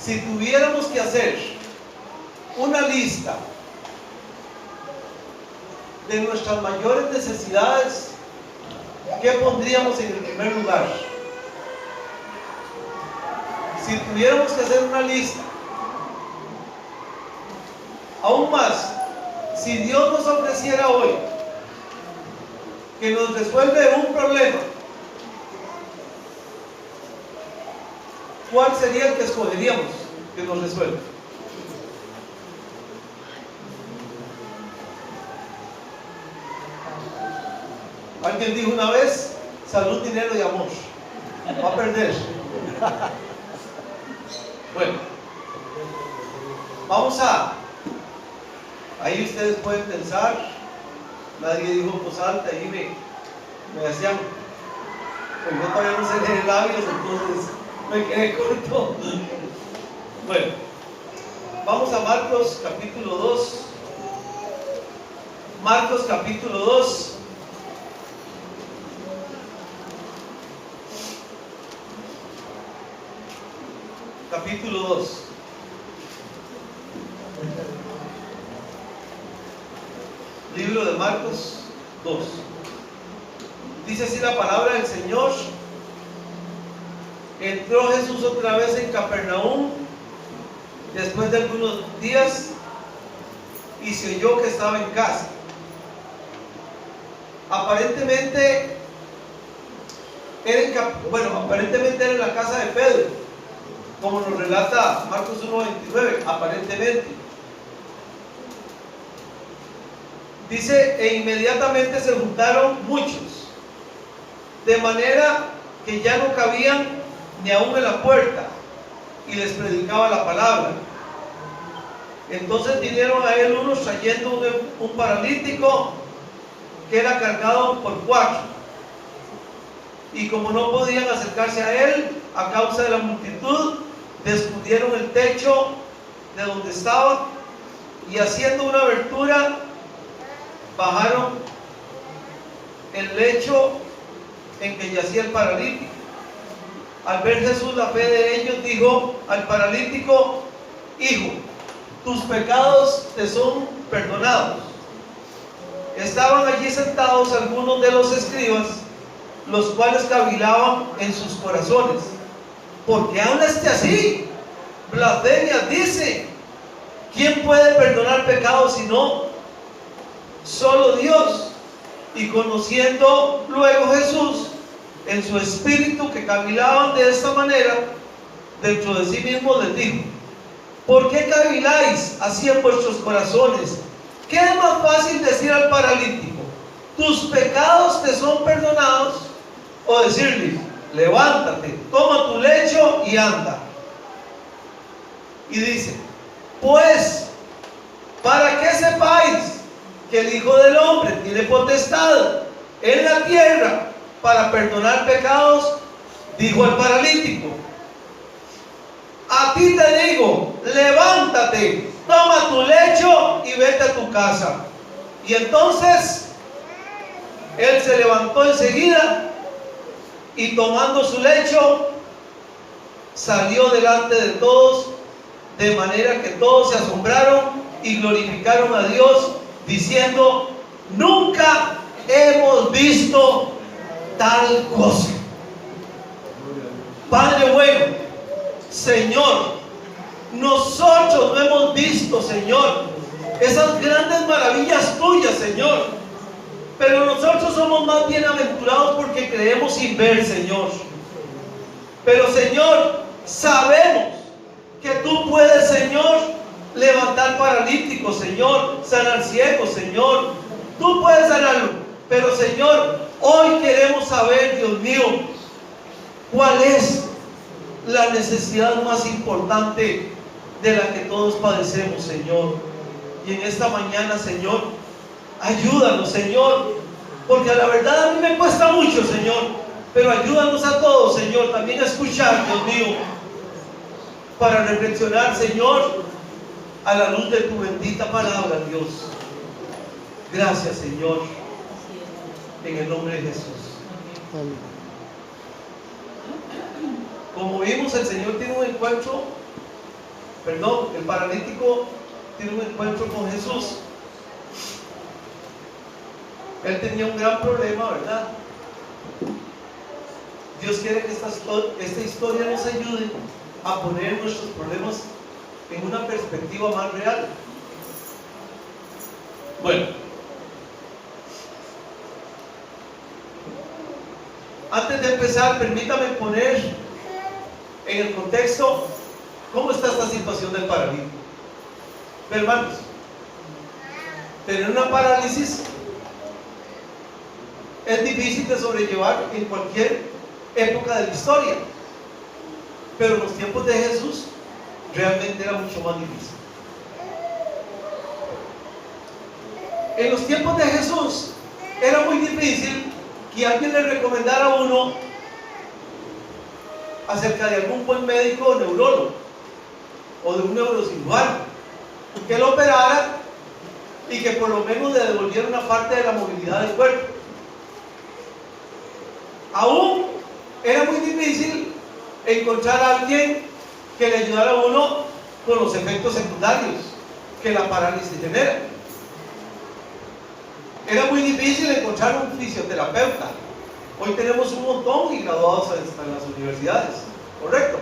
Si tuviéramos que hacer una lista de nuestras mayores necesidades, ¿qué pondríamos en el primer lugar? Si tuviéramos que hacer una lista, aún más, si Dios nos ofreciera hoy que nos resuelve un problema, ¿cuál sería el que escogeríamos que nos resuelva? Alguien dijo una vez: salud, dinero y amor. Va a perder. Bueno, vamos a... Ahí ustedes pueden pensar. Nadie dijo en voz alta. Ahí me hacían... Pues yo todavía no sé leer labios, entonces me quedé corto. Bueno, vamos a Marcos capítulo 2. Marcos capítulo 2. Capítulo 2. Libro de Marcos 2. Dice así la palabra del Señor: entró Jesús otra vez en Capernaum después de algunos días y se oyó que estaba en casa. Aparentemente era en la casa de Pedro, como nos relata Marcos 1:29, aparentemente. Dice: e inmediatamente se juntaron muchos, de manera que ya no cabían ni aún en la puerta, y les predicaba la palabra. Entonces vinieron a él unos trayendo un paralítico que era cargado por 4. Y como no podían acercarse a él a causa de la multitud, descubrieron el techo de donde estaba y haciendo una abertura bajaron el lecho en que yacía el paralítico. Al ver Jesús la fe de ellos, dijo al paralítico: hijo, tus pecados te son perdonados. Estaban allí sentados algunos de los escribas, los cuales cavilaban en sus corazones: ¿por qué habla este así? Blasfemia dice. ¿Quién puede perdonar pecados sino solo Dios? Y conociendo luego Jesús en su espíritu que cavilaban de esta manera, dentro de sí mismo les dijo: ¿por qué caviláis así en vuestros corazones? ¿Qué es más fácil decir al paralítico: tus pecados te son perdonados? O decirle: levántate, toma tu lecho y anda. Y dice: pues, para que sepáis que el Hijo del Hombre tiene potestad en la tierra para perdonar pecados, dijo al paralítico: a ti te digo, levántate, toma tu lecho y vete a tu casa. Y entonces él se levantó enseguida y tomando su lecho salió delante de todos, de manera que todos se asombraron y glorificaron a Dios, diciendo: nunca hemos visto tal cosa. Padre bueno, Señor, nosotros no hemos visto, Señor, esas grandes maravillas tuyas, Señor, pero nosotros somos más bienaventurados porque creemos sin ver, Señor. Pero, Señor, sabemos que tú puedes, Señor, levantar paralíticos, Señor, sanar ciegos, Señor. Tú puedes sanarlo. Pero, Señor, hoy queremos saber, Dios mío, cuál es la necesidad más importante de la que todos padecemos, Señor. Y en esta mañana, Señor, ayúdanos, Señor, porque a la verdad a mí me cuesta mucho, Señor, pero ayúdanos a todos, Señor, también a escuchar, Dios mío, para reflexionar, Señor, a la luz de tu bendita palabra, Dios. Gracias, Señor, en el nombre de Jesús. Como vimos, el Señor tiene un encuentro, el paralítico tiene un encuentro con Jesús. Él tenía un gran problema, ¿verdad? Dios quiere que esta historia nos ayude a poner nuestros problemas en una perspectiva más real. Bueno, antes de empezar, permítame poner en el contexto cómo está esta situación del paralítico. Hermanos, tener una parálisis es difícil de sobrellevar en cualquier época de la historia, pero en los tiempos de Jesús realmente era mucho más difícil. En los tiempos de Jesús era muy difícil que alguien le recomendara a uno acerca de algún buen médico o neurólogo o de un neurocirujano que lo operara y que por lo menos le devolviera una parte de la movilidad del cuerpo. Aún era muy difícil encontrar a alguien que le ayudara a uno con los efectos secundarios que la parálisis genera. Era muy difícil encontrar un fisioterapeuta. Hoy tenemos un montón y graduados en las universidades, ¿correcto?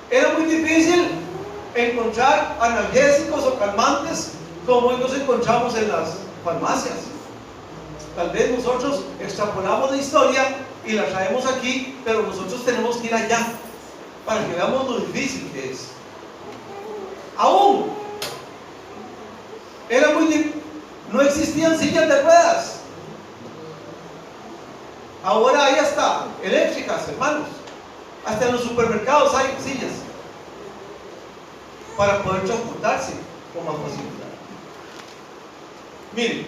Era muy difícil encontrar analgésicos o calmantes como hoy nos encontramos en las farmacias. Tal vez nosotros extrapolamos la historia y la traemos aquí, pero nosotros tenemos que ir allá para que veamos lo difícil que es. Aún era muy difícil. No existían sillas de ruedas. Ahora hay hasta eléctricas, hermanos. Hasta en los supermercados hay sillas para poder transportarse. con más facilidad. Miren,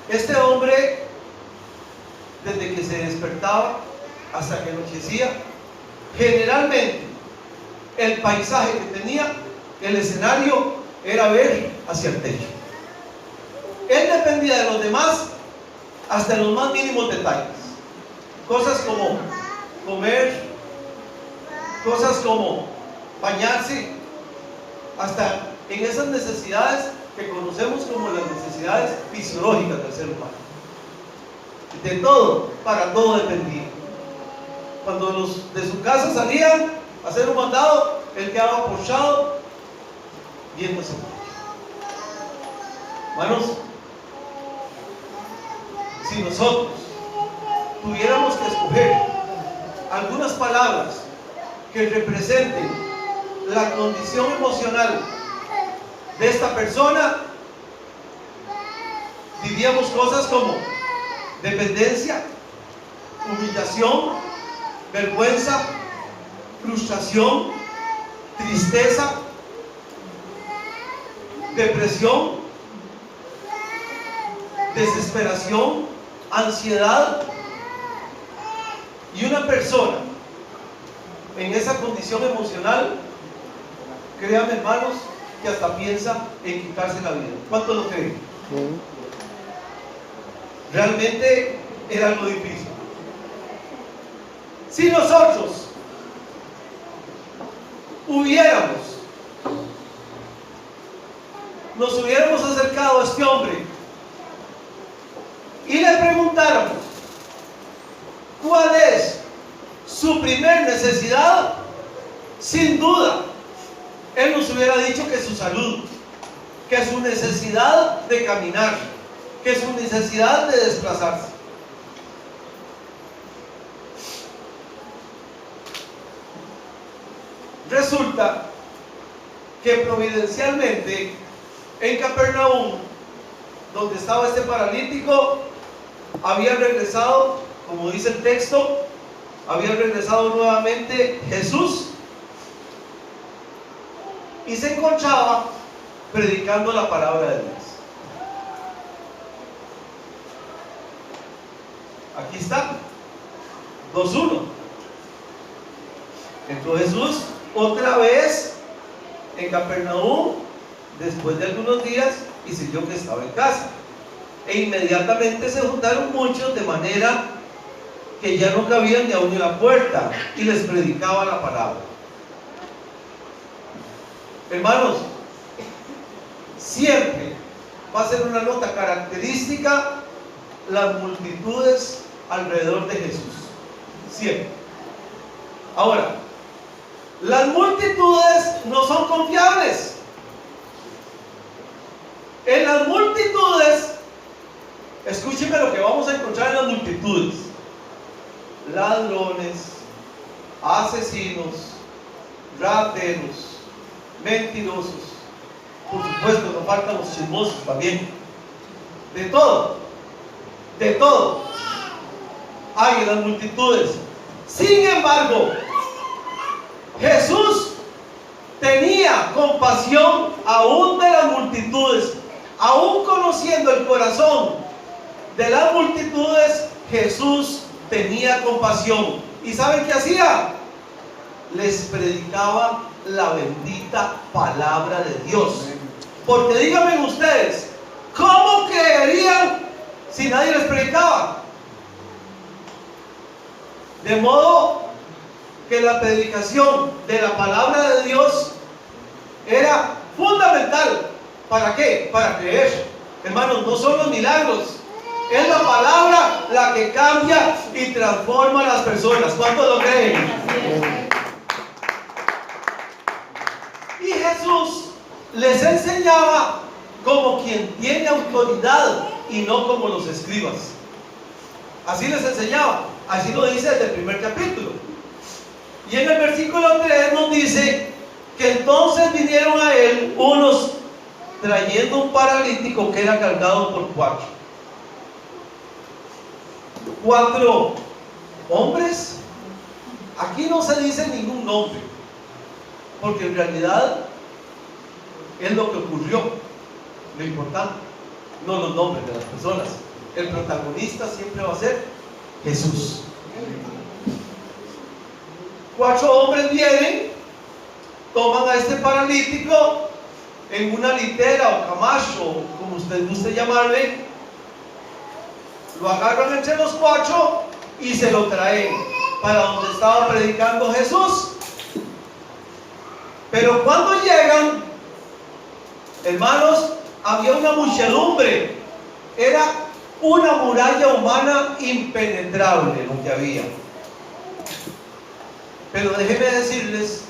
este hombre, desde que se despertaba hasta que anochecía, generalmente el paisaje que tenía, el escenario, era ver hacia el techo. Él dependía de los demás hasta en los más mínimos detalles. Cosas como comer, cosas como bañarse, hasta en esas necesidades que conocemos como las necesidades fisiológicas del ser humano. De todo, para todo dependía. Cuando los de su casa salían a hacer un mandado, él quedaba apoyado viéndose. Hermanos, si nosotros tuviéramos que escoger algunas palabras que representen la condición emocional de esta persona, diríamos cosas como dependencia, humillación, vergüenza, frustración, tristeza, depresión, desesperación, ansiedad. Y una persona en esa condición emocional, créanme, hermanos, que hasta piensa en quitarse la vida. ¿Cuántos lo creen? Realmente era algo difícil. Si nosotros nos hubiéramos acercado a este hombre y le preguntáramos cuál es su primer necesidad, sin duda él nos hubiera dicho que su salud, que su necesidad de caminar, que su necesidad de desplazarse. Resulta que providencialmente en Capernaum, donde estaba este paralítico, había regresado, como dice el texto, había regresado nuevamente Jesús y se encontraba predicando la palabra de Dios. Aquí está, 2:1. Entró Jesús otra vez en Capernaum después de algunos días y se vio que estaba en casa. E inmediatamente se juntaron muchos, de manera que ya no cabían ni aún en la puerta, y les predicaba la palabra. Hermanos, siempre va a ser una nota característica las multitudes alrededor de Jesús. Siempre. Ahora, las multitudes no son confiables. En las multitudes, escúcheme lo que vamos a encontrar en las multitudes: ladrones, asesinos, rateros, mentirosos. Por supuesto, no faltan los chismosos también. De todo hay en las multitudes. Sin embargo, Jesús tenía compasión aún de las multitudes. Aún conociendo el corazón de las multitudes, Jesús tenía compasión. ¿Y saben qué hacía? Les predicaba la bendita palabra de Dios. Porque díganme ustedes, ¿cómo creerían si nadie les predicaba? De modo que la predicación de la palabra de Dios era fundamental. ¿Para qué? Para creer. Hermanos, no son los milagros, es la palabra la que cambia y transforma a las personas. ¿Cuántos lo creen? Y Jesús les enseñaba como quien tiene autoridad y no como los escribas. Así les enseñaba. Así lo dice desde el primer capítulo. Y en el versículo 3 nos dice que entonces vinieron a él unos trayendo un paralítico que era cargado por cuatro hombres Aquí no se dice ningún nombre, porque en realidad es lo que ocurrió, lo importante, no los nombres de las personas. El protagonista siempre va a ser Jesús. 4 hombres vienen, toman a este paralítico en una litera o camacho, como usted guste llamarle, lo agarran entre los 4 y se lo traen para donde estaba predicando Jesús. Pero cuando llegan, hermanos, había una muchedumbre, era una muralla humana impenetrable lo que había. Pero déjenme decirles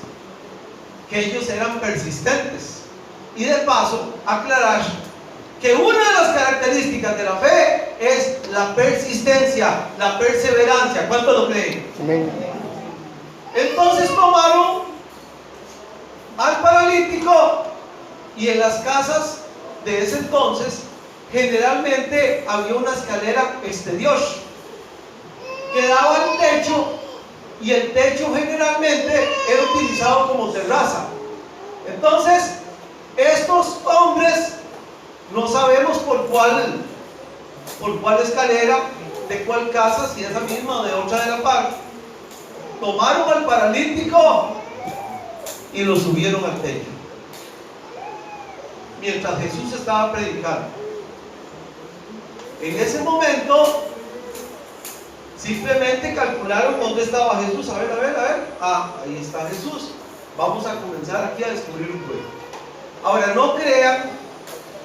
que ellos eran persistentes. Y de paso, aclarar que una de las características de la fe es la persistencia, la perseverancia. ¿Cuántos lo creen? Amén. Entonces tomaron al paralítico, y en las casas de ese entonces generalmente había una escalera exterior que daba al techo, y el techo generalmente era utilizado como terraza. Entonces estos hombres, no sabemos por cuál escalera, de cuál casa, si esa misma o de otra de la par, tomaron al paralítico y lo subieron al techo mientras Jesús estaba predicando. En ese momento simplemente calcularon dónde estaba Jesús. A ver, ahí está Jesús. Vamos a comenzar aquí a descubrir un juego. Ahora, no crean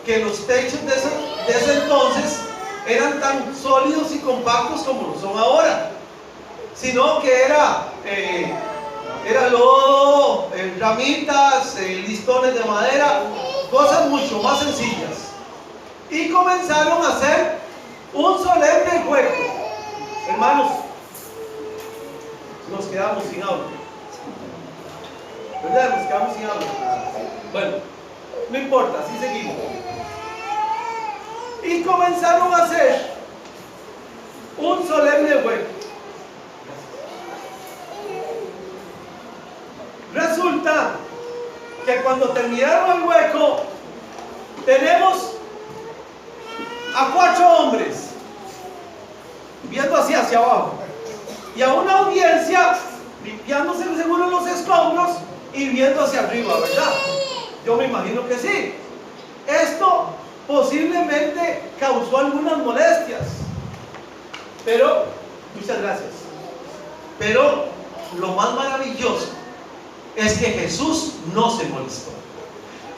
que los techos de ese entonces eran tan sólidos y compactos como lo son ahora, sino que era lodo, ramitas, listones de madera, cosas mucho más sencillas. Y comenzaron a hacer un solemne juego. Hermanos, nos quedamos sin agua, ¿verdad? Nos quedamos sin agua. Bueno, no importa, así seguimos. Y comenzaron a hacer un solemne juego. Resulta que cuando terminaron el hueco, tenemos a 4 hombres viendo hacia abajo, y a una audiencia limpiándose seguro los escombros y viendo hacia arriba, ¿verdad? Yo me imagino que sí. Esto posiblemente causó algunas molestias, pero, muchas gracias, pero lo más maravilloso es que Jesús no se molestó.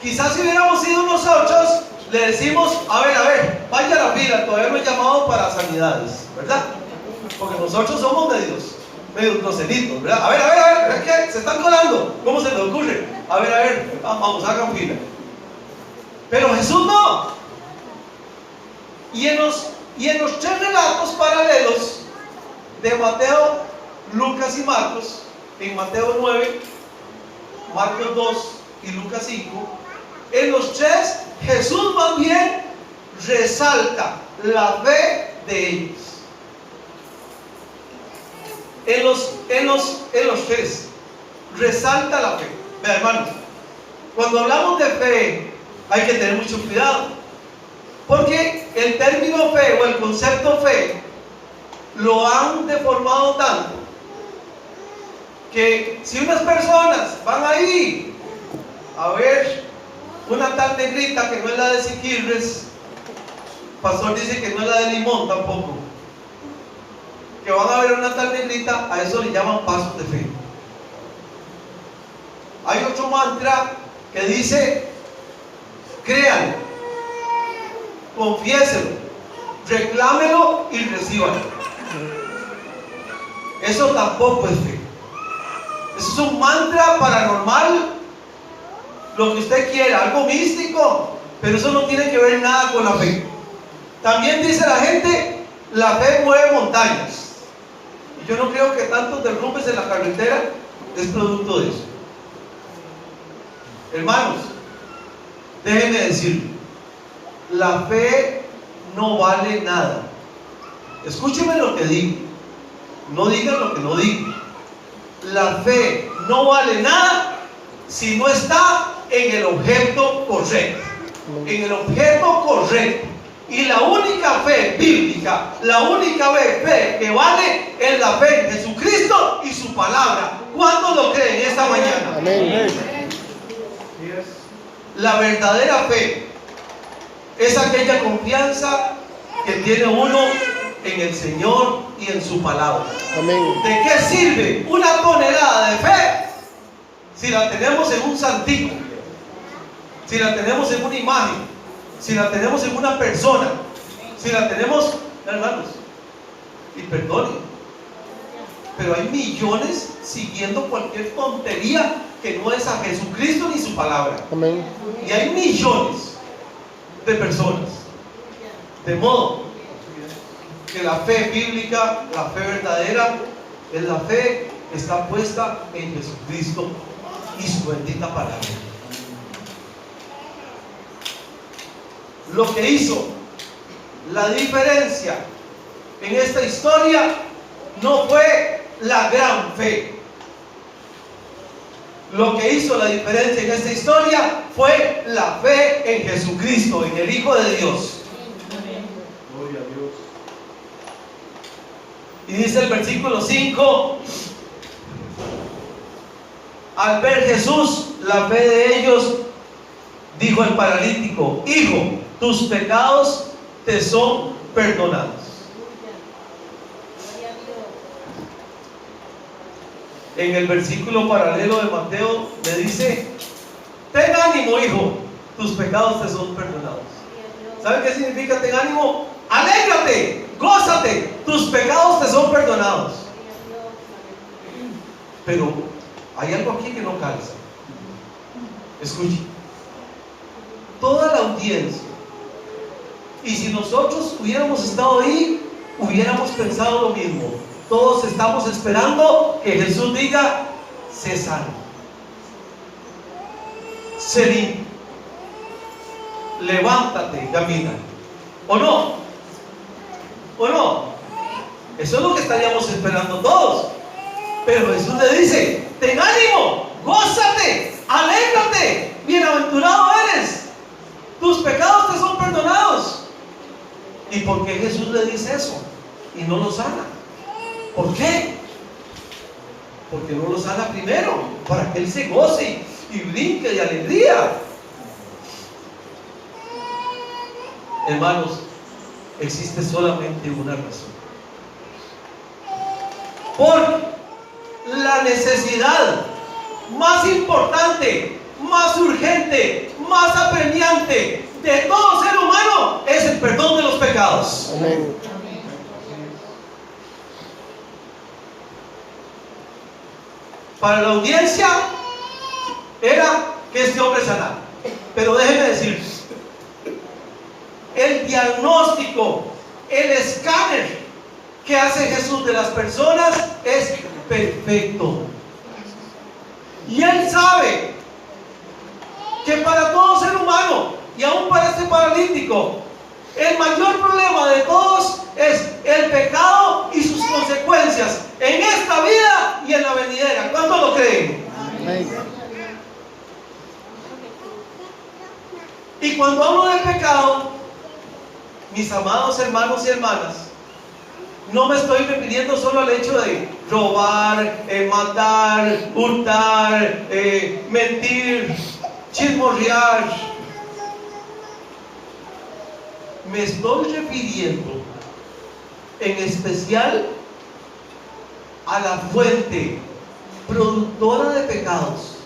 Quizás si hubiéramos sido nosotros, le decimos, a ver, vaya a la fila, todavía no he llamado para sanidades, ¿verdad? Porque nosotros somos medios groseritos, ¿verdad? A ver, ¿qué? Se están colando, ¿cómo se les ocurre? A ver, vamos, hagan fila. Pero Jesús no. Y en los 3 relatos paralelos de Mateo, Lucas y Marcos, en Mateo 9, Marcos 2 y Lucas 5, en los 3 Jesús más bien resalta la fe de ellos. En los 3 resalta la fe. Vean, hermanos, cuando hablamos de fe hay que tener mucho cuidado, porque el término fe o el concepto fe lo han deformado tanto que si unas personas van ahí a ver una tal negrita que no es la de Siquirres, pastor dice que no es la de Limón tampoco, que van a ver una tal negrita, a eso le llaman pasos de fe. Hay otro mantra que dice: créanlo, confiéselo, reclámelo y recíbalo. Eso tampoco es fe. Eso es un mantra paranormal, lo que usted quiera, algo místico, pero eso no tiene que ver nada con la fe. También dice la gente, la fe mueve montañas. Y yo no creo que tantos derrumbes en la carretera es producto de eso. Hermanos, déjenme decirlo, la fe no vale nada. Escúchenme lo que digo, no digan lo que no digo. la fe no vale nada si no está en el objeto correcto. En el objeto correcto. Y la única fe bíblica, la única fe que vale es la fe en Jesucristo y su palabra. ¿Cuántos lo creen esta mañana? Amén. La verdadera fe es aquella confianza que tiene uno en el Señor y en su palabra. Amén. ¿De qué sirve una tonelada de fe si la tenemos en un santico? Si la tenemos en una imagen, si la tenemos en una persona, si la tenemos, hermanos, y perdonen, pero hay millones siguiendo cualquier tontería que no es a Jesucristo ni su palabra. Amén. Y hay millones de personas. De modo que la fe bíblica, la fe verdadera, es la fe que está puesta en Jesucristo y su bendita palabra. Lo que hizo la diferencia en esta historia no fue la gran fe. Lo que hizo la diferencia en esta historia fue la fe en Jesucristo, en el Hijo de Dios. Gloria a Dios. Y dice el versículo 5: al ver Jesús la fe de ellos, dijo el paralítico: hijo, tus pecados te son perdonados. En el versículo paralelo de Mateo le dice: ten ánimo, hijo, tus pecados te son perdonados. ¿Saben qué significa ten ánimo? Alégrate, gózate, tus pecados te son perdonados. Pero hay algo aquí que no calza. Escuche, toda la audiencia, y si nosotros hubiéramos estado ahí, hubiéramos pensado lo mismo. Todos estamos esperando que Jesús diga: sé sano, sé limpio, levántate, camina. ¿O no? ¿O no? Eso es lo que estaríamos esperando todos. Pero Jesús le dice: ten ánimo, gózate, alégrate, bienaventurado eres, tus pecados te son perdonados. ¿Y por qué Jesús le dice eso y no lo sana? ¿Por qué? Porque no lo sana primero, para que él se goce y brinque de alegría. Hermanos, existe solamente una razón. Porque la necesidad más importante, más urgente, más apremiante de todo ser humano es el perdón de los pecados. Amén. Para la audiencia era que este hombre sanara. Pero déjenme decir, el diagnóstico, el escáner que hace Jesús de las personas es perfecto. Y él sabe que para todo ser humano, y aún para este paralítico, el mayor problema de todos es el pecado y sus consecuencias en esta vida y en la venidera. ¿Cuántos lo creen? Amén. Y cuando hablo del pecado, mis amados hermanos y hermanas, no me estoy refiriendo solo al hecho de robar, matar, hurtar, mentir, chismorrear. Me estoy refiriendo en especial a la fuente productora de pecados,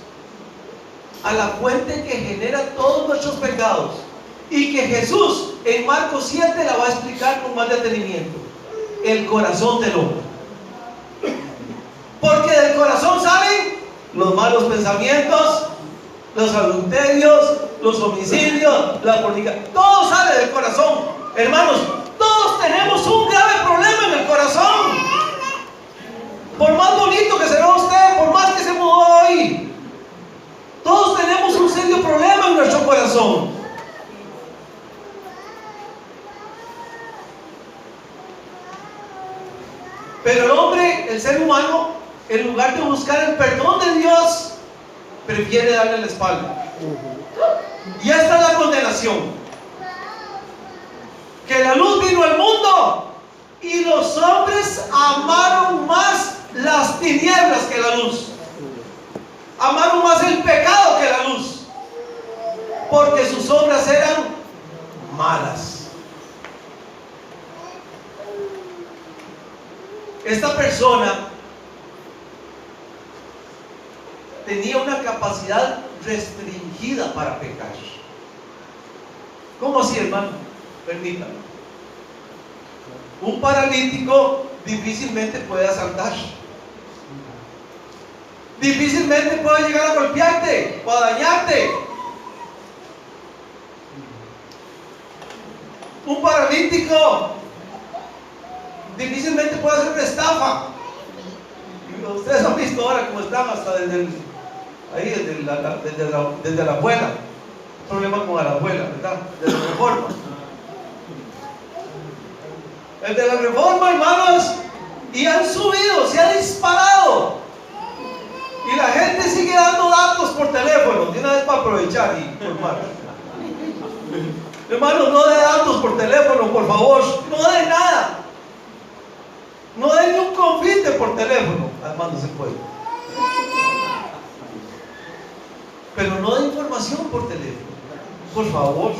a la fuente que genera todos nuestros pecados, y que Jesús en Marcos 7 la va a explicar con más detenimiento: el corazón del hombre. Porque del corazón salen los malos pensamientos, los adulterios, los homicidios, la fornicación. Todo sale del corazón. Hermanos, todos tenemos un grave problema en el corazón. Por más bonito que se vea usted, por más que se mudó hoy, todos tenemos un serio problema en nuestro corazón. Pero el hombre, el ser humano, en lugar de buscar el perdón de Dios, prefiere darle la espalda. Y esta es la condenación: que la luz vino al mundo y los hombres amaron más las tinieblas que la luz. Amaron más el pecado que la luz, porque sus obras eran malas. Esta persona tenía una capacidad restringida para pecar. ¿Cómo así, hermano? Permítame. Un paralítico difícilmente puede asaltar. Difícilmente puede llegar a golpearte o a dañarte. Un paralítico difícilmente puede hacer una estafa. Ustedes han visto ahora cómo están hasta desde la abuela. Problema con la abuela, ¿verdad? Desde la reforma. Desde la reforma, hermanos, y han subido, se ha disparado. Y la gente sigue dando datos por teléfono, de una vez para aprovechar y informar. Hermanos, no dé datos por teléfono, por favor. No dé nada. No dé ni un confite por teléfono. Además, no se puede. Pero no dé información por teléfono. Por favor.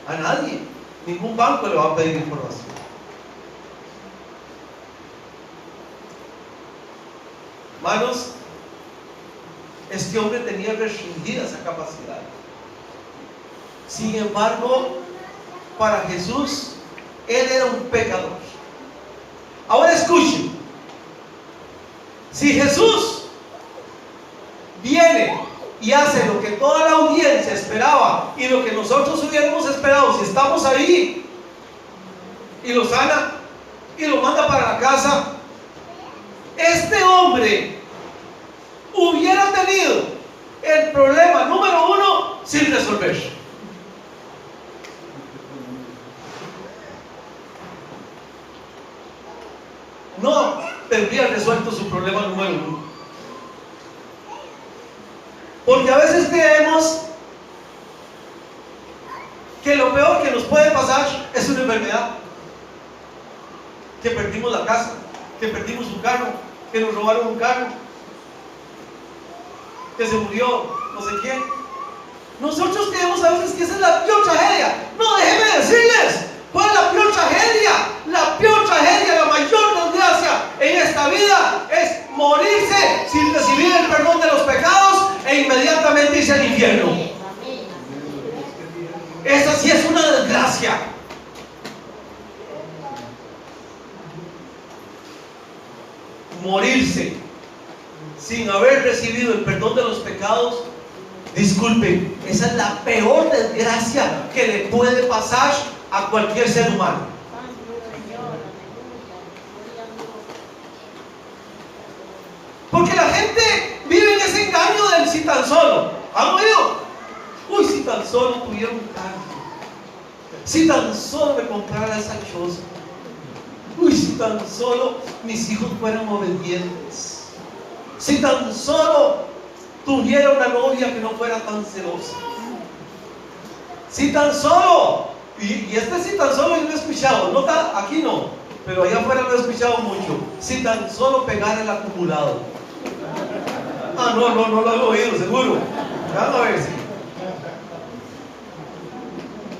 A nadie. Ningún banco le va a pedir información. Hermanos, este hombre tenía restringida esa capacidad. Sin embargo, para Jesús, él era un pecador. Ahora escuchen: si Jesús viene y hace lo que toda la audiencia esperaba y lo que nosotros hubiéramos esperado, si estamos ahí, y lo sana y lo manda para la casa, este hombre hubiera tenido el problema número 1 sin resolver. No tendría resuelto su problema número 1. Porque a veces creemos que lo peor que nos puede pasar es una enfermedad, que perdimos la casa, que perdimos un carro, que nos robaron un carro, que se murió no sé quién. Nosotros creemos a veces que esa es la peor tragedia. No, déjenme decirles cuál es la peor tragedia. La peor tragedia, la mayor desgracia en esta vida es morirse sin recibir el perdón de los pecados e inmediatamente irse al infierno. Esa sí es una desgracia. Morirse sin haber recibido el perdón de los pecados, disculpen, esa es la peor desgracia que le puede pasar a cualquier ser humano. Porque la gente vive en ese engaño del si tan solo. ¿Han oído? Uy, si tan solo tuviera un carro, si tan solo me comprara esa choza, uy, si tan solo mis hijos fueran obedientes, si tan solo tuviera una novia que no fuera tan celosa, si tan solo, y este si tan solo yo lo he escuchado, no aquí no, pero allá afuera lo he escuchado mucho, si tan solo pegara el acumulado. Ah, no lo he oído, seguro. Vamos a ver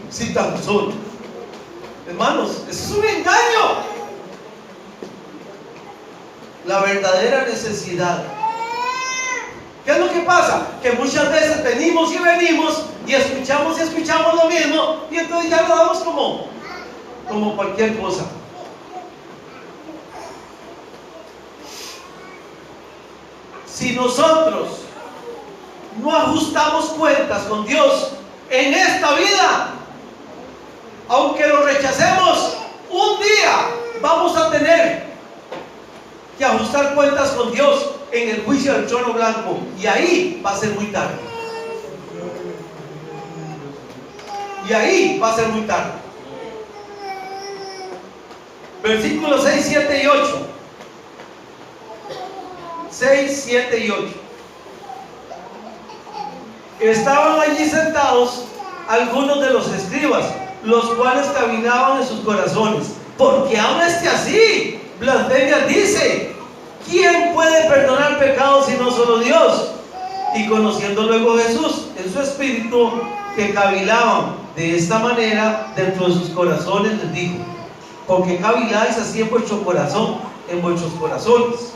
si tan solo. Hermanos, eso es un engaño. La verdadera necesidad. ¿Qué es lo que pasa? Que muchas veces venimos y escuchamos lo mismo, y entonces ya lo damos como cualquier cosa. Si nosotros no ajustamos cuentas con Dios en esta vida, aunque lo rechacemos, un día vamos a tener que ajustar cuentas con Dios en el juicio del trono blanco, y ahí va a ser muy tarde. Y ahí va a ser muy tarde. Versículos 6, 7 y 8. 6, 7 y 8. Estaban allí sentados algunos de los escribas, los cuales caminaban en sus corazones. ¿Por qué habla así? Blasfemias dice. ¿Quién puede perdonar pecados si no solo Dios? Y conociendo luego Jesús en su espíritu que cavilaban de esta manera dentro de sus corazones, les dijo: ¿por qué caviláis así en vuestro corazón, en vuestros corazones?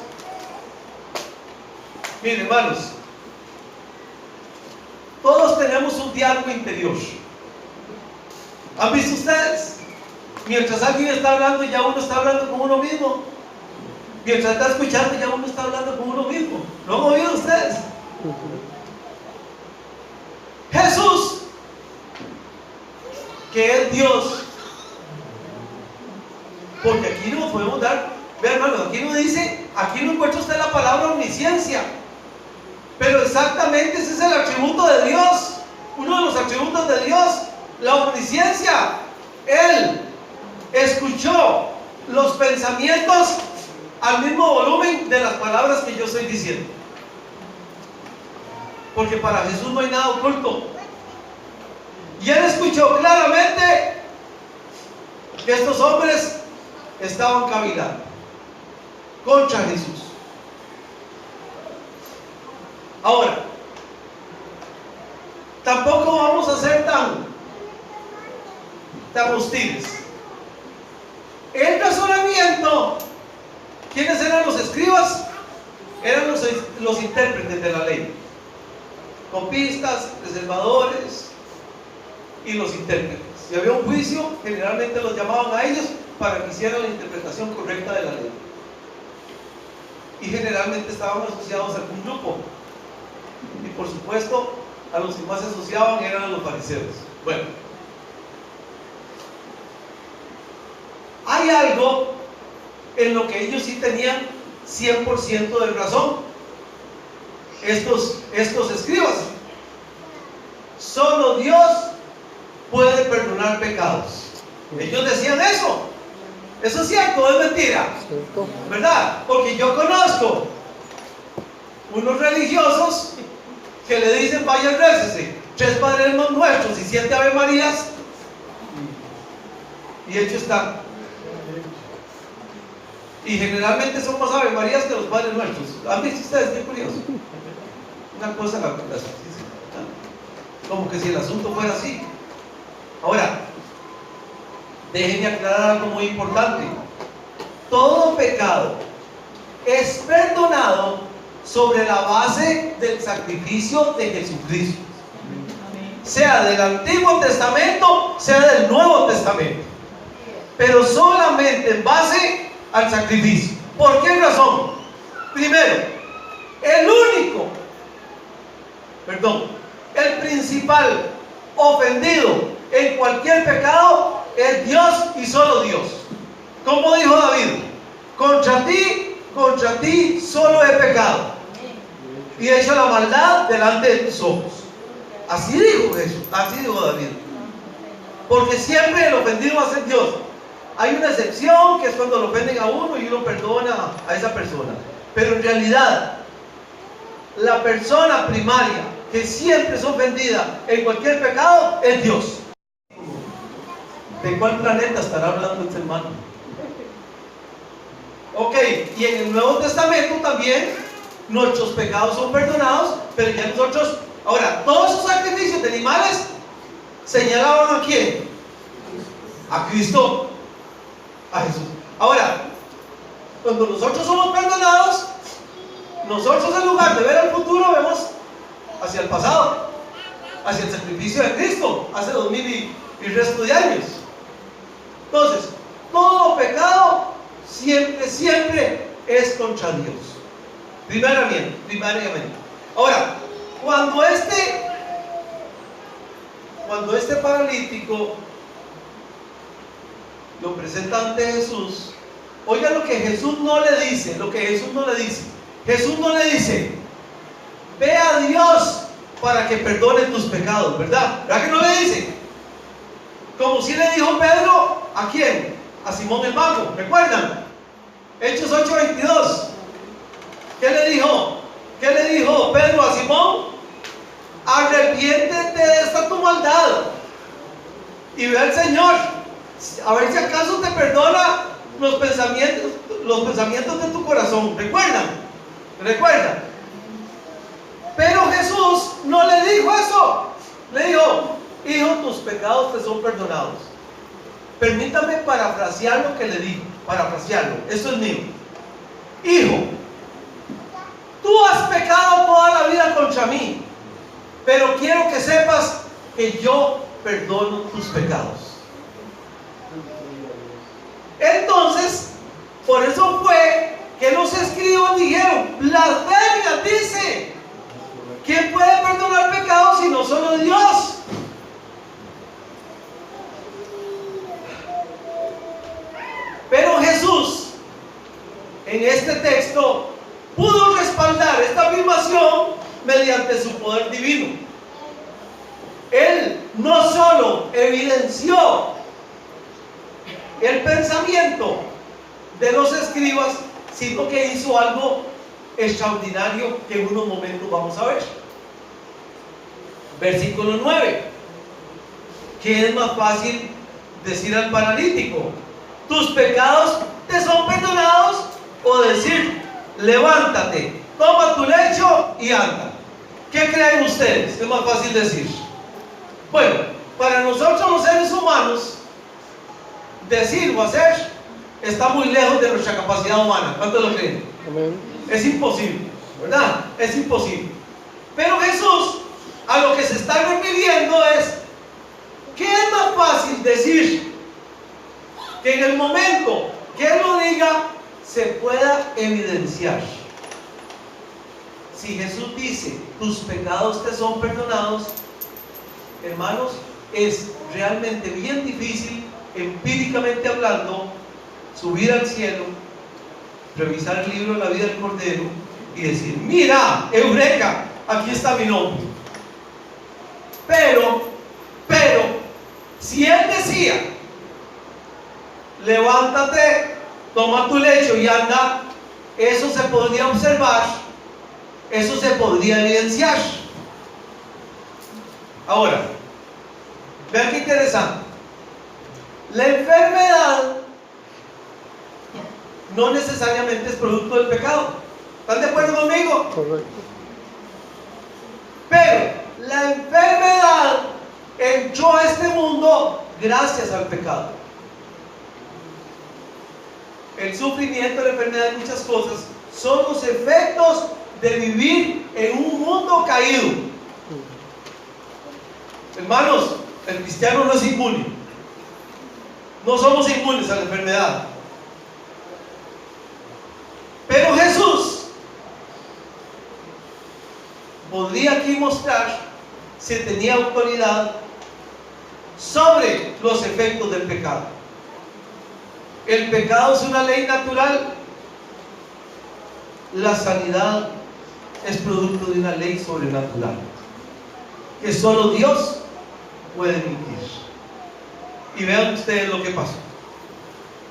Miren, hermanos, todos tenemos un diálogo interior. ¿Han visto ustedes? Mientras alguien está hablando, ya uno está hablando con uno mismo. Mientras está escuchando, ya uno está hablando con uno mismo. ¿Lo han oído ustedes? Jesús, que es Dios, porque aquí no podemos dar, vean, hermano, aquí no dice, aquí no encuentra usted la palabra omnisciencia, pero exactamente ese es el atributo de Dios, uno de los atributos de Dios, la omnisciencia. Él escuchó los pensamientos al mismo volumen de las palabras que yo estoy diciendo, porque para Jesús no hay nada oculto. Y él escuchó claramente que estos hombres estaban cavilando contra Jesús. Ahora, tampoco vamos a ser tan hostiles. El razonamiento, ¿quiénes eran los escribas? Eran los intérpretes de la ley, copistas, reservadores y los intérpretes. Si había un juicio, generalmente los llamaban a ellos para que hicieran la interpretación correcta de la ley. Y generalmente estaban asociados a algún grupo. Y por supuesto, a los que más se asociaban eran los fariseos. Bueno, hay algo en lo que ellos sí tenían 100% de razón. Estos escribas, solo Dios puede perdonar pecados. Ellos decían eso. Eso es cierto, es mentira, ¿verdad? Porque yo conozco unos religiosos que le dicen: vaya, récese 3 Padres Nuestros y 7 Ave Marías, y hecho está. Y generalmente son más Ave Marías que los Padres Nuestros. ¿Han visto ustedes? Qué curioso. Una cosa como que si el asunto fuera así. Ahora, déjenme aclarar algo muy importante. Todo pecado es perdonado sobre la base del sacrificio de Jesucristo, sea del Antiguo Testamento, sea del Nuevo Testamento, pero solamente en base al sacrificio. ¿Por qué razón? Primero, el principal ofendido en cualquier pecado es Dios y solo Dios. Como dijo David: contra ti solo he pecado y he hecho la maldad delante de tus ojos. Así dijo Jesús, así dijo David. Porque siempre el ofendido va a ser Dios. Hay una excepción, que es cuando lo ofenden a uno y uno perdona a esa persona, pero en realidad la persona primaria que siempre es ofendida en cualquier pecado es Dios. ¿De cuál planeta estará hablando este hermano? Ok, y en el Nuevo Testamento también nuestros pecados son perdonados, pero ya nosotros, ahora, todos esos sacrificios de animales señalaban ¿a quién? A Cristo, a Jesús. Ahora, cuando nosotros somos perdonados, nosotros en lugar de ver al futuro vemos hacia el pasado, hacia el sacrificio de Cristo hace 2000 y resto de años. Entonces, todo pecado siempre es contra Dios, primariamente. Ahora, cuando este paralítico lo presenta ante Jesús, oiga lo que Jesús no le dice. Jesús no le dice: ve a Dios para que perdone tus pecados, ¿verdad? ¿Verdad que no le dice? Como si le dijo Pedro, ¿a quién? A Simón el Mago, ¿recuerdan? Hechos 8:22. ¿Qué le dijo? ¿Qué le dijo Pedro a Simón? Arrepiéntete de esta tu maldad y ve al Señor, a ver si acaso te perdona los pensamientos de tu corazón. Recuerda. Pero Jesús no le dijo eso. Le dijo: hijo, tus pecados te son perdonados. Permítame parafrasear lo que le dijo. Esto es mío. Hijo, tú has pecado toda la vida contra mí, pero quiero que sepas que yo perdono tus pecados. Entonces, por eso fue que los escribas dijeron: blasfemia, dice. ¿Quién puede perdonar pecados si no solo Dios? Pero Jesús, en este texto, pudo respaldar esta afirmación mediante su poder divino. Él no solo evidenció el pensamiento de los escribas, sino que hizo algo extraordinario que en unos momentos vamos a ver. Versículo 9. ¿Qué es más fácil decir al paralítico: tus pecados te son perdonados? O decir: levántate, toma tu lecho y anda. ¿Qué creen ustedes? Es más fácil decir. Bueno, para nosotros los seres humanos, decir o hacer está muy lejos de nuestra capacidad humana. ¿Cuántos lo creen? Amén. Es imposible, ¿verdad? Es imposible. Pero Jesús a lo que se está refiriendo es: ¿qué es más fácil decir? Que en el momento que Él lo diga se pueda evidenciar. Si Jesús dice: tus pecados te son perdonados, hermanos, es realmente bien difícil, empíricamente hablando, subir al cielo, revisar el libro de la vida del Cordero y decir: mira, eureka, aquí está mi nombre. Pero, si Él decía: levántate, toma tu lecho y anda, eso se podría observar, eso se podría evidenciar. Ahora, vean qué interesante. La enfermedad no necesariamente es producto del pecado. ¿Están de acuerdo conmigo? Correcto. Pero la enfermedad entró a este mundo gracias al pecado. El sufrimiento, la enfermedad y muchas cosas son los efectos de vivir en un mundo caído. Hermanos, el cristiano no es inmune. No somos inmunes a la enfermedad. Pero Jesús podría aquí mostrar si tenía autoridad sobre los efectos del pecado. El pecado es una ley natural. La sanidad es producto de una ley sobrenatural que solo Dios puede emitir. Y vean ustedes lo que pasó.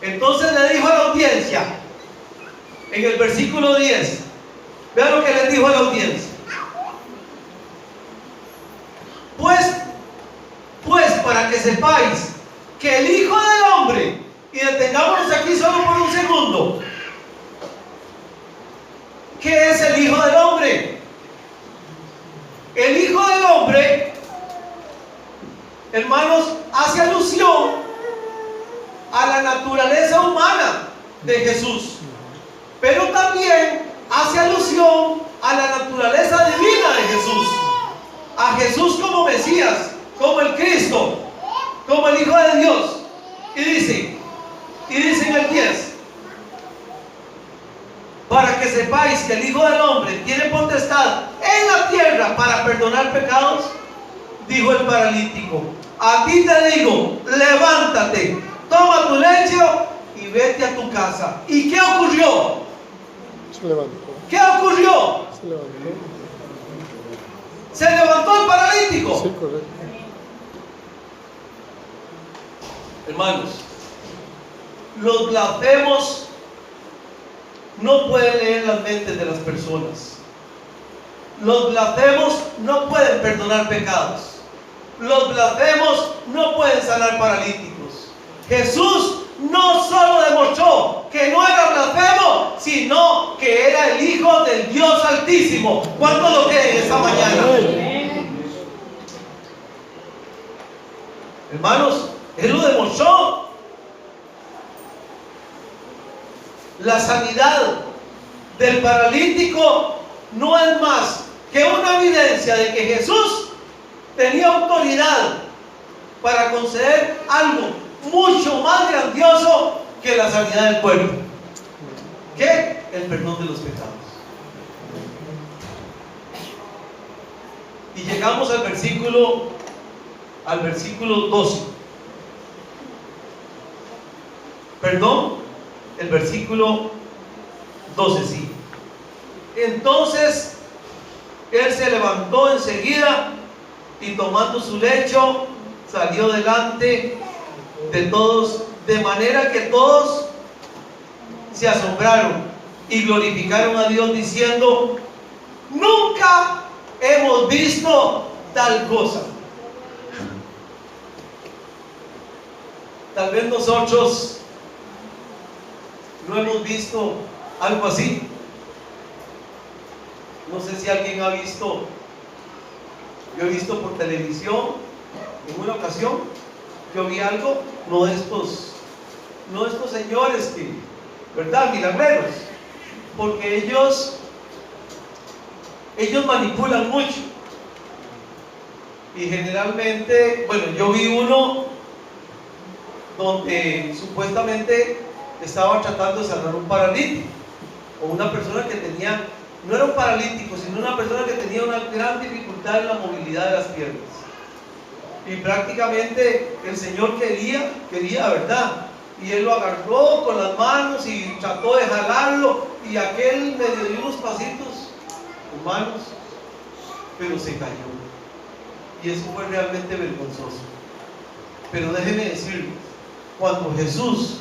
Entonces le dijo a la audiencia, en el versículo 10, vean lo que le dijo a la audiencia: pues para que sepáis que el Hijo del Hombre, y detengámonos aquí solo por un segundo, ¿qué es el Hijo del Hombre? El Hijo del Hombre, hermanos, hace alusión a la naturaleza humana de Jesús, pero también hace alusión a la naturaleza divina de Jesús, a Jesús como Mesías, como el Cristo, como el Hijo de Dios. Y dice en el 10: para que sepáis que el Hijo del Hombre tiene potestad en la tierra para perdonar pecados, dijo el paralítico: a ti te digo, levántate, toma tu lecho y vete a tu casa. ¿Y qué ocurrió? Se levantó. ¿Qué ocurrió? Se levantó. ¿Se levantó el paralítico? Sí, correcto. Hermanos, los blasfemos no pueden leer las mentes de las personas. Los blasfemos no pueden perdonar pecados. Los blasfemos no pueden sanar paralíticos. Jesús no solo demostró que no era blasfemo, sino que era el Hijo del Dios Altísimo. ¿Cuántos lo creen esta mañana? Hermanos, Él lo demostró. La sanidad del paralítico no es más que una evidencia de que Jesús tenía autoridad para conceder algo mucho más grandioso que la sanidad del cuerpo, que el perdón de los pecados. Y llegamos al versículo 12. Perdón, el versículo 12, sí. Entonces él se levantó enseguida y tomando su lecho salió delante de todos, de manera que todos se asombraron y glorificaron a Dios diciendo: nunca hemos visto tal cosa. Tal vez nosotros no hemos visto algo así. No sé si alguien ha visto. Yo he visto por televisión en una ocasión. Yo vi algo, no estos señores que, ¿verdad? Milagreros, porque ellos manipulan mucho. Y generalmente, bueno, yo vi uno donde supuestamente estaba tratando de sanar un paralítico, o una persona que tenía, no era un paralítico, sino una persona que tenía una gran dificultad en la movilidad de las piernas. Y prácticamente el Señor quería, ¿verdad? Y él lo agarró con las manos y trató de jalarlo, y aquel medio dio unos pasitos humanos, pero se cayó. Y eso fue realmente vergonzoso. Pero déjenme decirles, cuando Jesús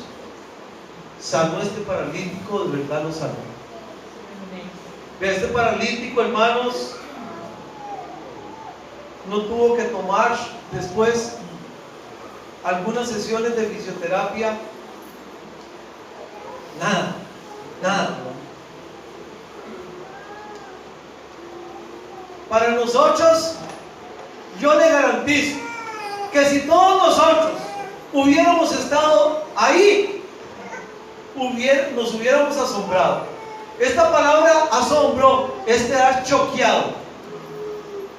sanó a este paralítico, de verdad lo sanó. Este paralítico, hermanos, no tuvo que tomar después algunas sesiones de fisioterapia. Nada. Para nosotros, yo le garantizo que si todos nosotros hubiéramos estado ahí, nos hubiéramos asombrado. Esta palabra asombro es quedar choqueado,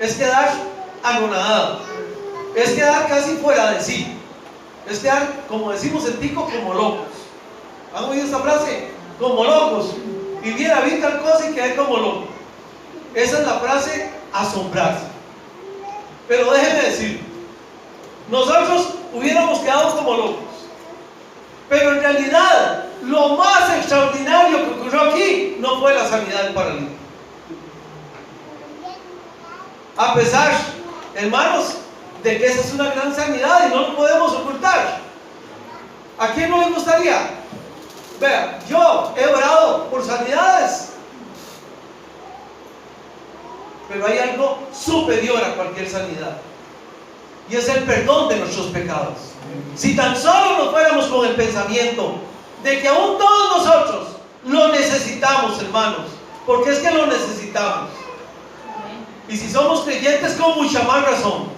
es quedar anonadado, es quedar casi fuera de sí, es quedar, como decimos en Tico, como locos. ¿Han oído esta frase? Como locos. Y vi tal cosa y quedé como loco. Esa es la frase asombrarse. Pero déjenme decir, nosotros hubiéramos quedado como locos, pero en realidad lo más extraordinario que ocurrió aquí no fue la sanidad del paralítico. A pesar, hermanos, de que esa es una gran sanidad y no lo podemos ocultar. ¿A quién no le gustaría? Vea, yo he orado por sanidades, pero hay algo superior a cualquier sanidad, y es el perdón de nuestros pecados. Si tan solo nos fuéramos con el pensamiento de que aún todos nosotros lo necesitamos, hermanos, porque es que lo necesitamos. Y si somos creyentes, con mucha más razón.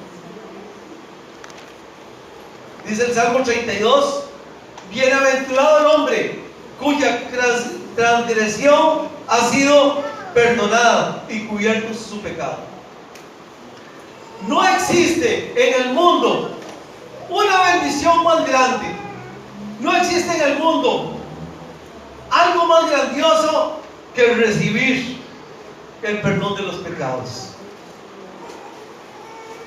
Dice el Salmo 32: bienaventurado el hombre cuya transgresión ha sido perdonada y cubierto su pecado. No existe en el mundo una bendición más grande. No existe en el mundo algo más grandioso que recibir el perdón de los pecados.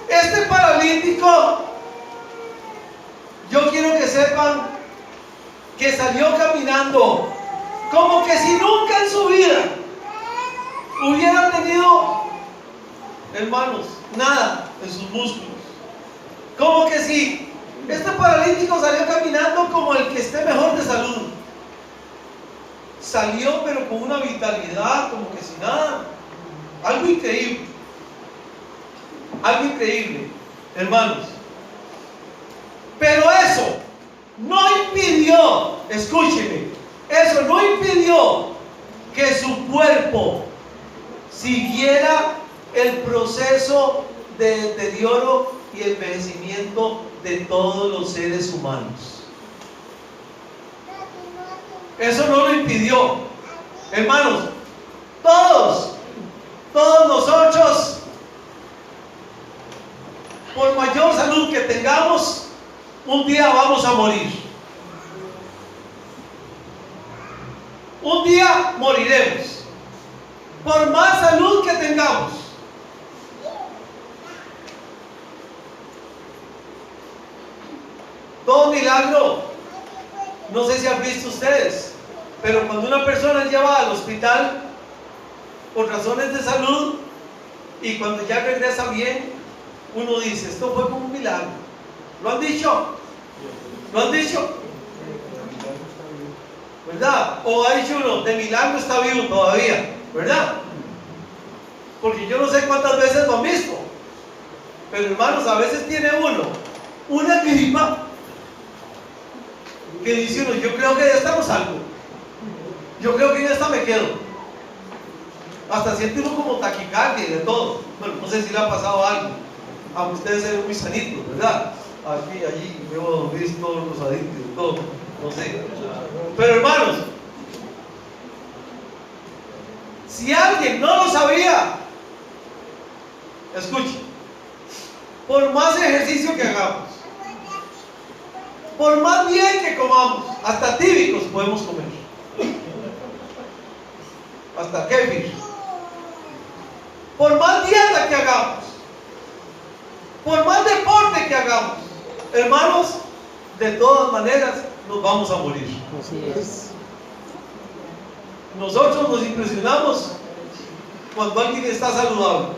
Este paralítico, yo quiero que sepan que salió caminando como que si nunca en su vida hubiera tenido, hermanos, nada en sus músculos. Como que si este paralítico salió caminando como el que esté mejor de salud, salió pero con una vitalidad como que sin nada. Algo increíble. Algo increíble, hermanos. Pero eso no impidió, escúcheme, eso no impidió que su cuerpo siguiera el proceso de deterioro y envejecimiento de todos los seres humanos. Eso no lo impidió. Hermanos, todos nosotros, por mayor salud que tengamos, un día vamos a morir. Un día moriremos. Por más salud que tengamos. Todo milagro. No sé si han visto ustedes, pero cuando una persona es llevada al hospital por razones de salud y cuando ya regresa bien, uno dice, esto fue como un milagro. ¿Lo han dicho? ¿Lo han dicho? ¿Verdad? O ha dicho uno, de milagro está vivo todavía, ¿verdad? Porque yo no sé cuántas veces lo han visto, pero hermanos, a veces tiene uno una gripa que dice uno, yo creo que ya estamos salvo, yo creo que ya hasta me quedo. Hasta siente uno como taquicardia y de todo. Bueno, no sé si le ha pasado algo, aunque ustedes se ven muy sanitos, ¿verdad? Aquí, allí, yo he visto los adictos y todo, no sé. Pero hermanos, si alguien no lo sabía, escuche, por más ejercicio que hagamos, por más bien que comamos, hasta tíbicos podemos comer, hasta kéfir, por más dieta que hagamos, por más deporte que hagamos, hermanos, de todas maneras nos vamos a morir. Así es. Nosotros nos impresionamos cuando alguien está saludable.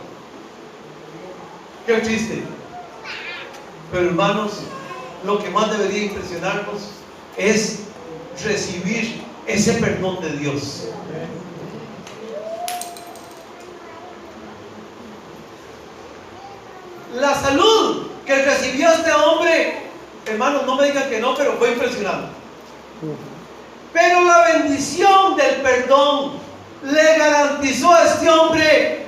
Qué triste. Pero hermanos, lo que más debería impresionarnos es recibir ese perdón de Dios. La salud que recibió este hombre, hermanos, no me digan que no, pero fue impresionante. Pero la bendición del perdón le garantizó a este hombre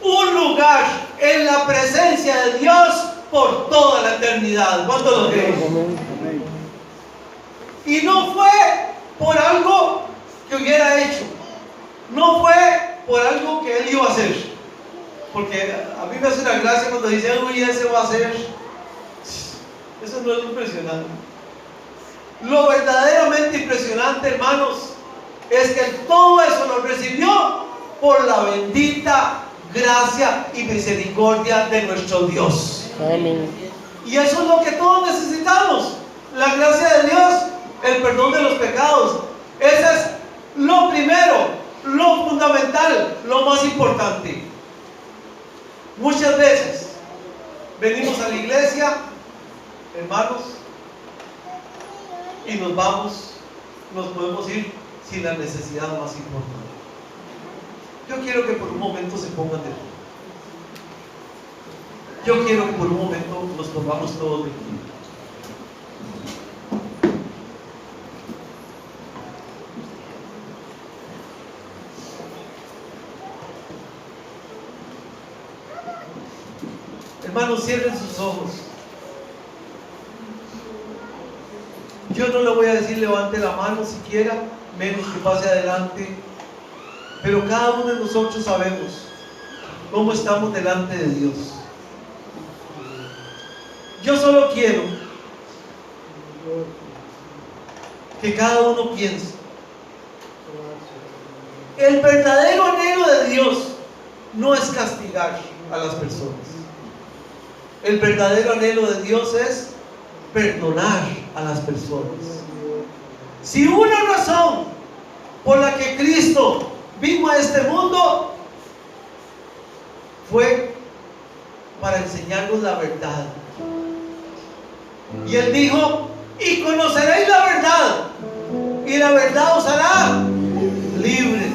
un lugar en la presencia de Dios por toda la eternidad. ¿Cuánto lo creen? Y no fue por algo que hubiera hecho, no fue por algo que él iba a hacer, porque a mí me hace una gracia cuando dicen, uy, ese va a hacer. Eso no es impresionante. Lo verdaderamente impresionante, hermanos, es que todo eso lo recibió por la bendita gracia y misericordia de nuestro Dios. Amén. Y eso es lo que todos necesitamos: la gracia de Dios, el perdón de los pecados. Ese es lo primero, lo fundamental, lo más importante. Muchas veces venimos a la iglesia, hermanos, y nos vamos, nos podemos ir sin la necesidad más importante. Yo quiero que por un momento se pongan de pie. Yo quiero que por un momento nos pongamos todos de pie. Hermanos, cierren sus ojos. Yo no le voy a decir levante la mano siquiera, menos que pase adelante. Pero cada uno de nosotros sabemos cómo estamos delante de Dios. Yo solo quiero que cada uno piense. El verdadero anhelo de Dios no es castigar a las personas. El verdadero anhelo de Dios es perdonar a las personas. Si una razón por la que Cristo vino a este mundo fue para enseñarnos la verdad, y Él dijo: y conoceréis la verdad, y la verdad os hará libres.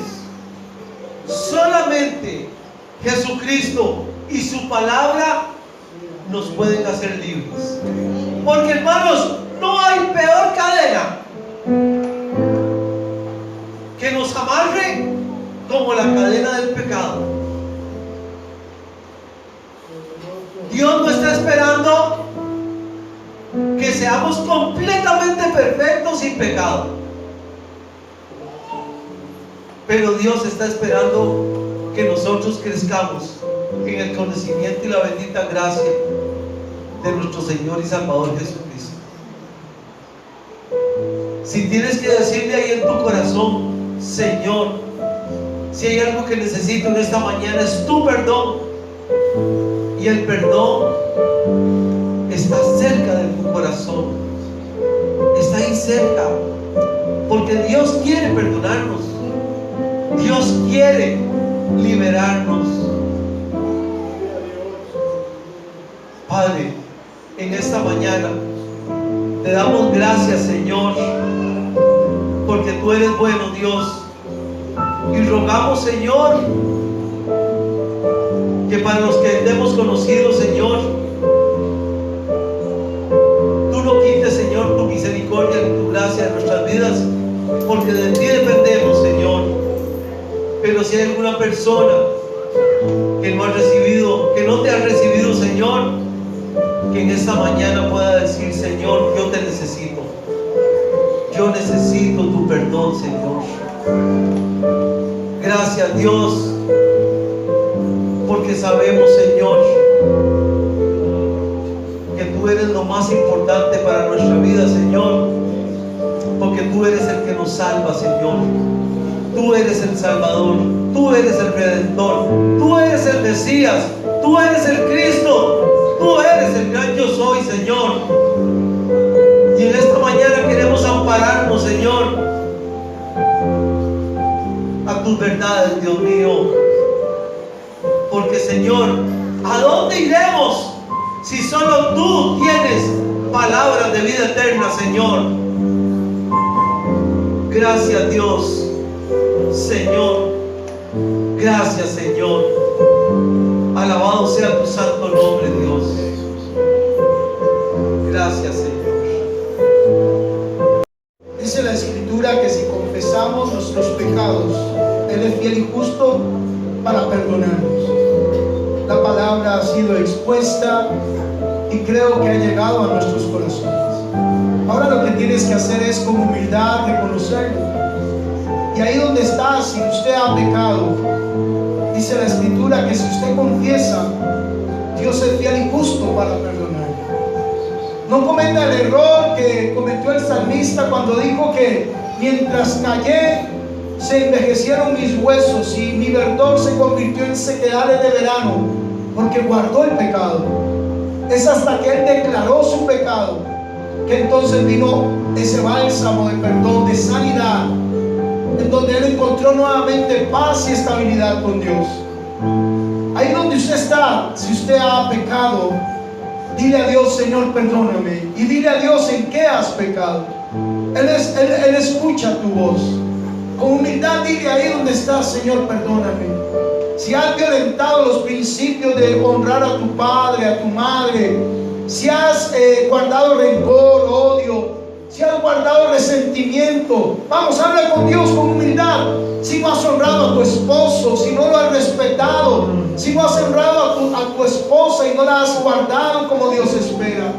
Solamente Jesucristo y su palabra nos pueden hacer libres. Porque, hermanos, no hay peor cadena que nos amarre como la cadena del pecado. Dios no está esperando que seamos completamente perfectos sin pecado, pero Dios está esperando que nosotros crezcamos en el conocimiento y la bendita gracia de nuestro Señor y Salvador Jesucristo. Si tienes que decirle ahí en tu corazón: Señor, si hay algo que necesito en esta mañana es tu perdón, y el perdón está cerca de tu corazón, está ahí cerca, porque Dios quiere perdonarnos, Dios quiere liberarnos. Padre, en esta mañana te damos gracias, Señor, porque tú eres bueno, Dios, y rogamos, Señor, que para los que te hemos conocido, Señor, tú no quites, Señor, tu misericordia y tu gracia en nuestras vidas, porque de ti dependemos, Señor. Pero si hay alguna persona que no ha recibido, que no te ha recibido, Señor, que en esta mañana pueda decir: Señor, yo te necesito, yo necesito tu perdón, Señor. Gracias, Dios, porque sabemos, Señor, que tú eres lo más importante para nuestra vida, Señor, porque tú eres el que nos salva, Señor. Tú eres el Salvador, tú eres el Redentor, tú eres el Mesías, tú eres el Cristo, tú eres el gran yo soy, Señor. Y en esta mañana queremos ampararnos, Señor, a tus verdades, Dios mío. Porque, Señor, ¿a dónde iremos si solo tú tienes palabras de vida eterna, Señor? Gracias, Dios, Señor. Gracias, Señor. Alabado sea tu santo nombre, Dios. Gracias, Señor. Dice la Escritura que si confesamos nuestros pecados, Él es fiel y justo para perdonarnos. La palabra ha sido expuesta y creo que ha llegado a nuestros corazones. Ahora lo que tienes que hacer es con humildad reconocerlo. Y ahí donde está, si usted ha pecado, dice la Escritura que si usted confiesa, Dios es fiel y justo para perdonar. No cometa el error que cometió el salmista cuando dijo que mientras callé se envejecieron mis huesos y mi verdor se convirtió en sequedades de verano, porque guardó el pecado. Es hasta que él declaró su pecado que entonces vino ese bálsamo de perdón, de sanidad, en donde él encontró nuevamente paz y estabilidad con Dios. Ahí donde usted está, si usted ha pecado, dile a Dios: Señor, perdóname. Y dile a Dios en qué has pecado. Él escucha tu voz. Con humildad dile ahí donde estás: Señor, perdóname. Si has violentado los principios de honrar a tu padre, a tu madre, si has guardado rencor, odio, si has guardado resentimiento, vamos, habla con Dios con humildad. Si no has honrado a tu esposo, si no lo has respetado, si no has honrado a tu esposa y no la has guardado como Dios espera,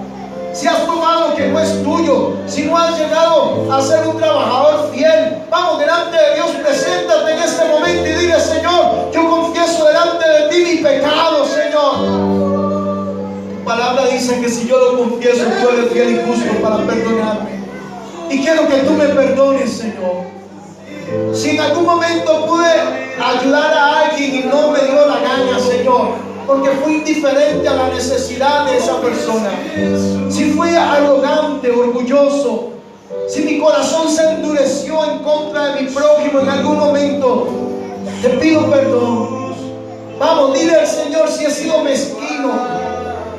si has tomado lo que no es tuyo, si no has llegado a ser un trabajador fiel, vamos delante de Dios, preséntate en este momento y dile: Señor, yo confieso delante de ti mi pecado, Señor. Tu palabra dice que si yo lo confieso, tú eres fiel y justo para perdonarme. Y quiero que tú me perdones, Señor. Si en algún momento pude ayudar a alguien y no me dio la gana, Señor, porque fui indiferente a la necesidad de esa persona, si fui arrogante, orgulloso, si mi corazón se endureció en contra de mi prójimo en algún momento, te pido perdón. Vamos, dile al Señor: si he sido mezquino,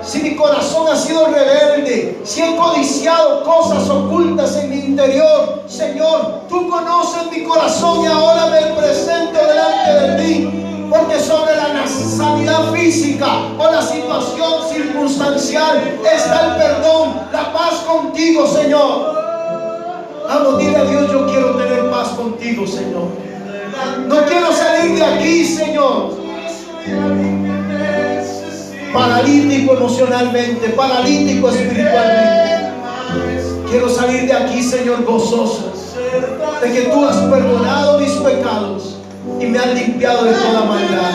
si mi corazón ha sido rebelde, si he codiciado cosas ocultas en mi interior, Señor, tú conoces mi corazón y ahora me presento delante de ti, porque sobre la sanidad física o la situación circunstancial está el perdón, la paz contigo, Señor. Vamos, dile a Dios, yo quiero tener paz contigo, Señor. No quiero salir de aquí, Señor, paralítico emocionalmente, paralítico espiritualmente. Quiero salir de aquí, Señor, gozoso de que tú has perdonado mis pecados y me has limpiado de toda maldad.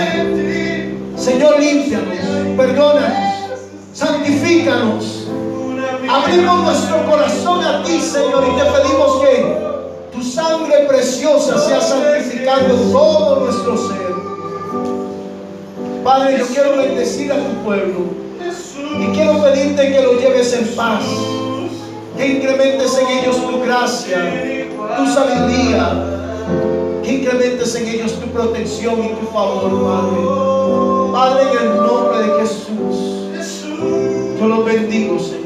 Señor, límpianos, perdónanos, santifícanos. Abrimos nuestro corazón a ti, Señor, y te pedimos que tu sangre preciosa sea santificando todo nuestro ser. Padre, yo quiero bendecir a tu pueblo y quiero pedirte que lo lleves en paz, que incrementes en ellos tu gracia, tu sabiduría, que incrementes en ellos tu protección y tu favor, Padre. Padre, en el nombre de Jesús, yo los bendigo, Señor.